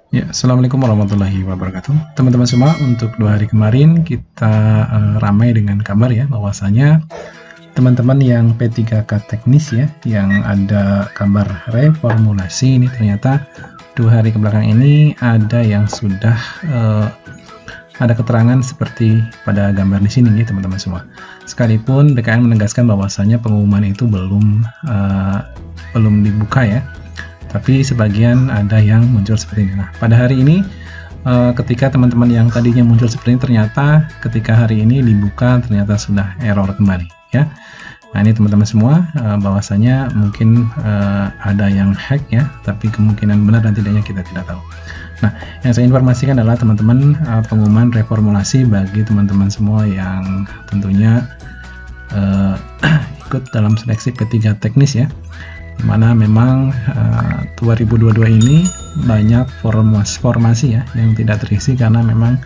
Ya, Assalamualaikum warahmatullahi wabarakatuh. Teman-teman semua, untuk 2 hari kemarin kita ramai dengan kabar ya, bahwasanya teman-teman yang P3K teknis ya, yang ada kabar reformulasi ini ternyata 2 hari kebelakang ini ada yang sudah ada keterangan seperti pada gambar di sini ya teman-teman semua. Sekalipun BKN menegaskan bahwasanya pengumuman itu belum dibuka ya. Tapi sebagian ada yang muncul seperti ini. Nah, pada hari ini ketika teman-teman yang tadinya muncul seperti ini, ternyata ketika hari ini dibuka ternyata sudah error kembali ya. Nah, ini teman-teman semua bahwasanya mungkin ada yang hack ya, tapi kemungkinan benar dan tidaknya kita tidak tahu. Nah, yang saya informasikan adalah teman-teman pengumuman reformulasi bagi teman-teman semua yang tentunya ikut dalam seleksi P3 teknis ya, dimana memang 2022 ini banyak formasi ya yang tidak terisi karena memang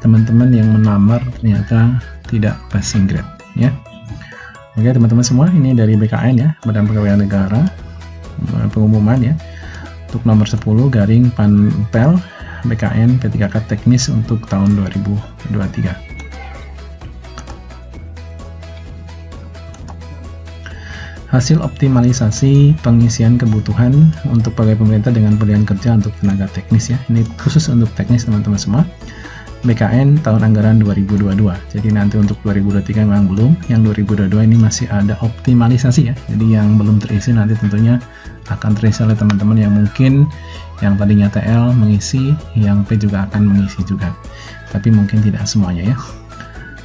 teman-teman yang melamar ternyata tidak passing grade ya. Oke teman-teman semua, ini dari BKN ya, Badan Kepegawaian Negara, pengumuman ya untuk nomor 10 garing Panpel BKN P3K teknis untuk tahun 2023. Hasil optimalisasi pengisian kebutuhan untuk pegawai pemerintah dengan pilihan kerja untuk tenaga teknis ya. Ini khusus untuk teknis teman-teman semua. BKN tahun anggaran 2022. Jadi nanti untuk 2023 memang belum. Yang 2022 ini masih ada optimalisasi ya. Jadi yang belum terisi nanti tentunya akan terisi oleh teman-teman yang mungkin yang tadinya TL mengisi, yang P juga akan mengisi juga. Tapi mungkin tidak semuanya ya.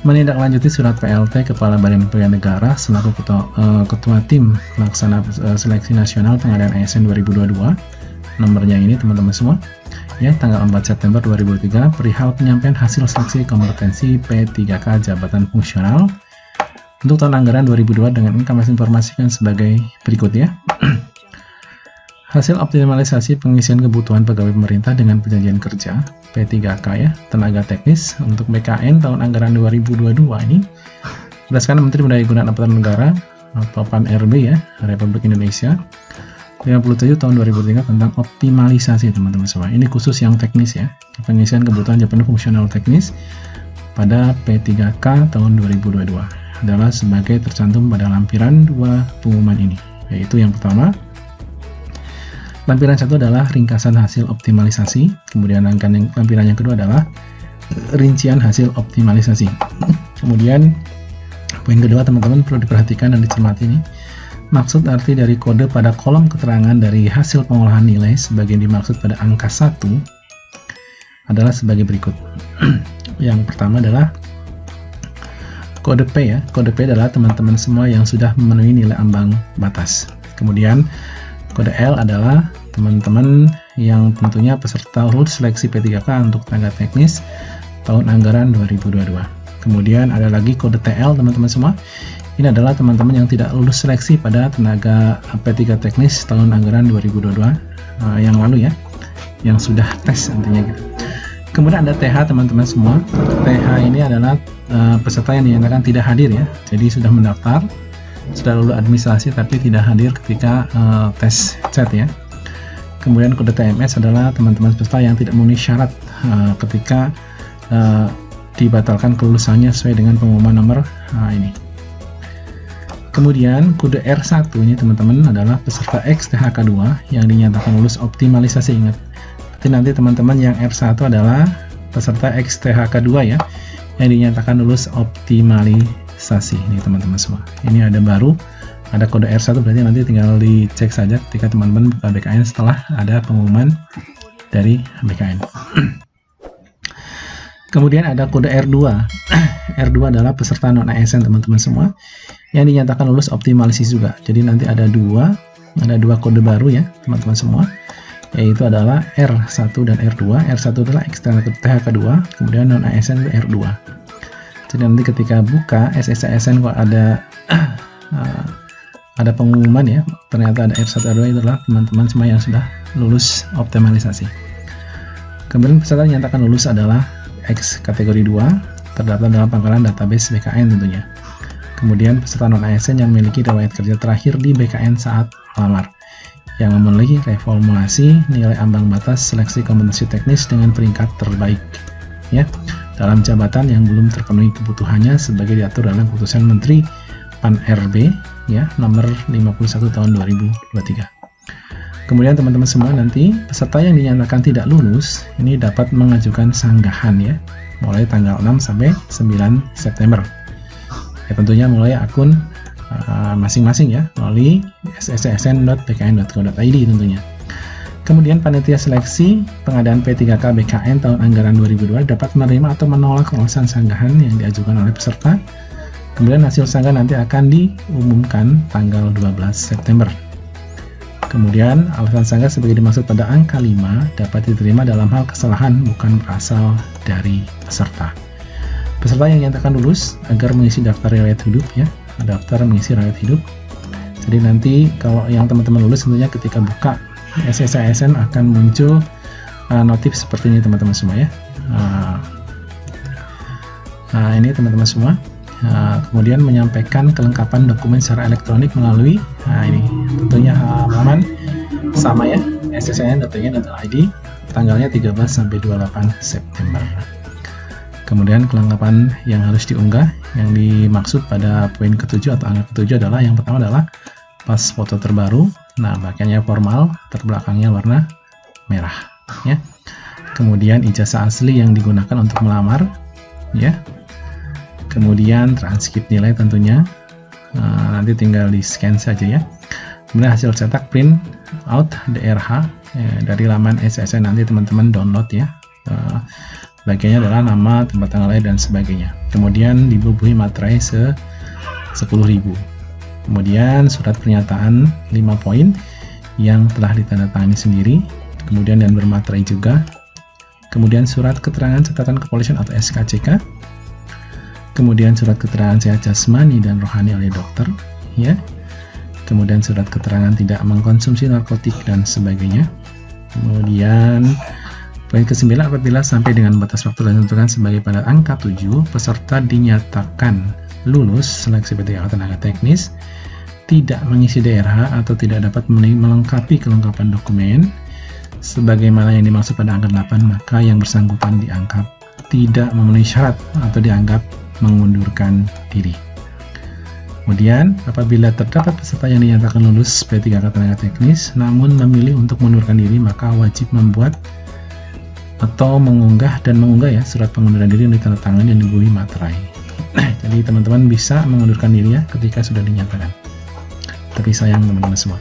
Menindaklanjuti surat PLT Kepala Badan Kepegawaian Negara selaku Ketua Tim Pelaksana Seleksi Nasional Pengadaan ASN 2022, nomornya ini teman-teman semua ya, tanggal 4 September 2023, perihal penyampaian hasil seleksi kompetensi P3K jabatan fungsional untuk tahun anggaran 2022 dengan kami informasikan sebagai berikut ya. Hasil optimalisasi pengisian kebutuhan pegawai pemerintah dengan perjanjian kerja P3K ya, tenaga teknis untuk BKN tahun anggaran 2022 ini berdasarkan Menteri Pendayagunaan Aparatur Negara atau PAN-RB ya, Republik Indonesia 57 tahun 2003 tentang optimalisasi teman-teman semua. Ini khusus yang teknis ya, pengisian kebutuhan jabatan fungsional teknis pada P3K tahun 2022 adalah sebagai tercantum pada lampiran 2 pengumuman ini, yaitu yang pertama lampiran 1 adalah ringkasan hasil optimalisasi, kemudian lampiran yang kedua adalah rincian hasil optimalisasi. Kemudian poin kedua teman-teman perlu diperhatikan dan dicermati ini. Maksud arti dari kode pada kolom keterangan dari hasil pengolahan nilai sebagian dimaksud pada angka 1 adalah sebagai berikut. Yang pertama adalah kode P ya. Kode P adalah teman-teman semua yang sudah memenuhi nilai ambang batas. Kemudian kode L adalah teman-teman yang tentunya peserta lulus seleksi P3K untuk tenaga teknis tahun anggaran 2022. Kemudian ada lagi kode TL teman-teman semua. Ini adalah teman-teman yang tidak lulus seleksi pada tenaga P3 teknis tahun anggaran 2022 yang lalu ya, yang sudah tes nantinya gitu. Kemudian ada TH teman-teman semua. TH ini adalah peserta yang dinyatakan tidak hadir ya, jadi sudah mendaftar, sudah lulus administrasi tapi tidak hadir ketika tes CET ya. Kemudian kode TMS adalah teman-teman peserta yang tidak memenuhi syarat ketika dibatalkan kelulusannya sesuai dengan pengumuman nomor ini. Kemudian kode R1 ini teman-teman adalah peserta XTHK2 yang dinyatakan lulus optimalisasi. Ingat, nanti teman-teman yang R1 adalah peserta XTHK2 ya, yang dinyatakan lulus optimalisasi. Ini teman-teman semua. Ini ada baru, ada kode R1, berarti nanti tinggal dicek saja ketika teman-teman buka BKN setelah ada pengumuman dari BKN. Kemudian ada kode R2. R2 adalah peserta non-ASN teman-teman semua yang dinyatakan lulus optimalisasi juga. Jadi nanti ada dua kode baru ya teman-teman semua, yaitu adalah R1 dan R2. R1 adalah XTHK2, kemudian non-ASN R2. Jadi nanti ketika buka SSASN kok ada pengumuman ya, ternyata ada R1 R2, itu adalah teman-teman semua yang sudah lulus optimalisasi. Kemudian peserta dinyatakan lulus adalah X kategori 2, terdaftar dalam pangkalan database BKN tentunya. Kemudian peserta non-ASN yang memiliki riwayat kerja terakhir di BKN saat lamar, yang memenuhi reformulasi nilai ambang batas seleksi kompetensi teknis dengan peringkat terbaik ya dalam jabatan yang belum terpenuhi kebutuhannya sebagai diatur dalam keputusan Menteri Pan-RB ya nomor 51 tahun 2023. Kemudian teman-teman semua, nanti peserta yang dinyatakan tidak lulus ini dapat mengajukan sanggahan ya mulai tanggal 6 sampai 9 September. Ya, tentunya mulai akun masing-masing ya melalui ssn.bkn.go.id tentunya. Kemudian panitia seleksi pengadaan P3K BKN tahun anggaran 2002 dapat menerima atau menolak alasan sanggahan yang diajukan oleh peserta. Kemudian hasil sanggah nanti akan diumumkan tanggal 12 September. Kemudian alasan sanggah sebagai dimaksud pada angka 5 dapat diterima dalam hal kesalahan bukan berasal dari peserta. Peserta yang dinyatakan lulus agar mengisi daftar riwayat hidup ya, daftar mengisi riwayat hidup. Jadi nanti kalau yang teman-teman lulus tentunya ketika buka SSASN akan muncul notif seperti ini teman-teman semua ya. Ini teman-teman semua. Kemudian menyampaikan kelengkapan dokumen secara elektronik melalui ini tentunya halaman sama ya ssn.id tanggalnya 13 sampai 28 September. Kemudian kelengkapan yang harus diunggah yang dimaksud pada poin ke-7 atau angka ke-7 adalah yang pertama adalah pas foto terbaru. Nah, bagiannya formal, terbelakangnya warna merah ya. Kemudian ijazah asli yang digunakan untuk melamar ya. Kemudian transkrip nilai tentunya nanti tinggal di scan saja ya. Kemudian hasil cetak print out DRH dari laman SSN nanti teman-teman download ya. Bagiannya adalah nama, tempat tanggal lahir dan sebagainya. Kemudian dibubuhi materai 10.000. Kemudian surat pernyataan 5 poin yang telah ditandatangani sendiri. Kemudian dan bermaterai juga. Kemudian surat keterangan catatan kepolisian atau SKCK. Kemudian surat keterangan sehat jasmani dan rohani oleh dokter ya. Kemudian surat keterangan tidak mengkonsumsi narkotik dan sebagainya. Kemudian poin ke-9, apabila sampai dengan batas waktu yang ditentukan sebagai pada angka 7 peserta dinyatakan lulus seleksi P3K tenaga teknis, tidak mengisi DRH atau tidak dapat melengkapi kelengkapan dokumen sebagaimana yang dimaksud pada angka 8, maka yang bersangkutan dianggap tidak memenuhi syarat atau dianggap mengundurkan diri. Kemudian, apabila terdapat peserta yang dinyatakan lulus P3K tenaga teknis namun memilih untuk mengundurkan diri, maka wajib membuat atau mengunggah ya surat pengunduran diri yang ditandatangani dan dibubuhi materai. Jadi teman-teman bisa mengundurkan diri ya ketika sudah dinyatakan. Tapi sayang teman-teman semua,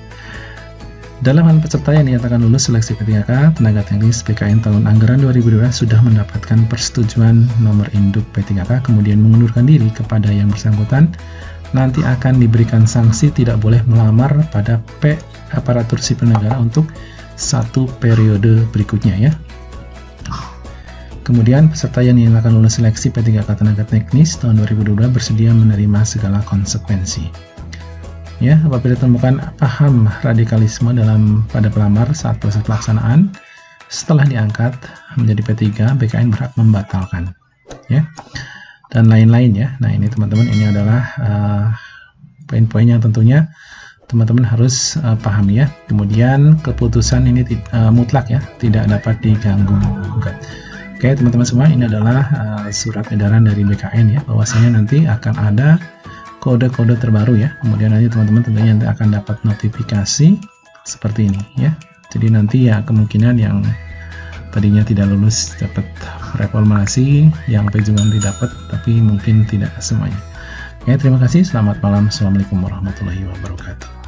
dalam hal peserta yang dinyatakan lulus seleksi P3K tenaga teknis BKN tahun anggaran 2002 sudah mendapatkan persetujuan nomor induk P3K kemudian mengundurkan diri kepada yang bersangkutan, nanti akan diberikan sanksi tidak boleh melamar pada aparatur sipil negara untuk 1 periode berikutnya ya. Kemudian peserta yang dinyatakan lulus seleksi P3K tenaga teknis tahun 2022 bersedia menerima segala konsekuensi. Ya, apabila ditemukan paham radikalisme pada pelamar saat proses pelaksanaan, setelah diangkat menjadi P3, BKN berhak membatalkan. Ya, dan lain-lain ya. Nah ini teman-teman, ini adalah poin-poin yang tentunya teman-teman harus pahami ya. Kemudian keputusan ini mutlak ya, tidak dapat diganggu gugat. Oke teman-teman semua, ini adalah surat edaran dari BKN ya, bahwasanya nanti akan ada kode-kode terbaru ya. Kemudian nanti teman-teman tentunya nanti akan dapat notifikasi seperti ini ya. Jadi nanti ya kemungkinan yang tadinya tidak lulus dapat reformulasi, yang juga nanti dapat, tapi mungkin tidak semuanya. Oke, terima kasih. Selamat malam. Assalamualaikum warahmatullahi wabarakatuh.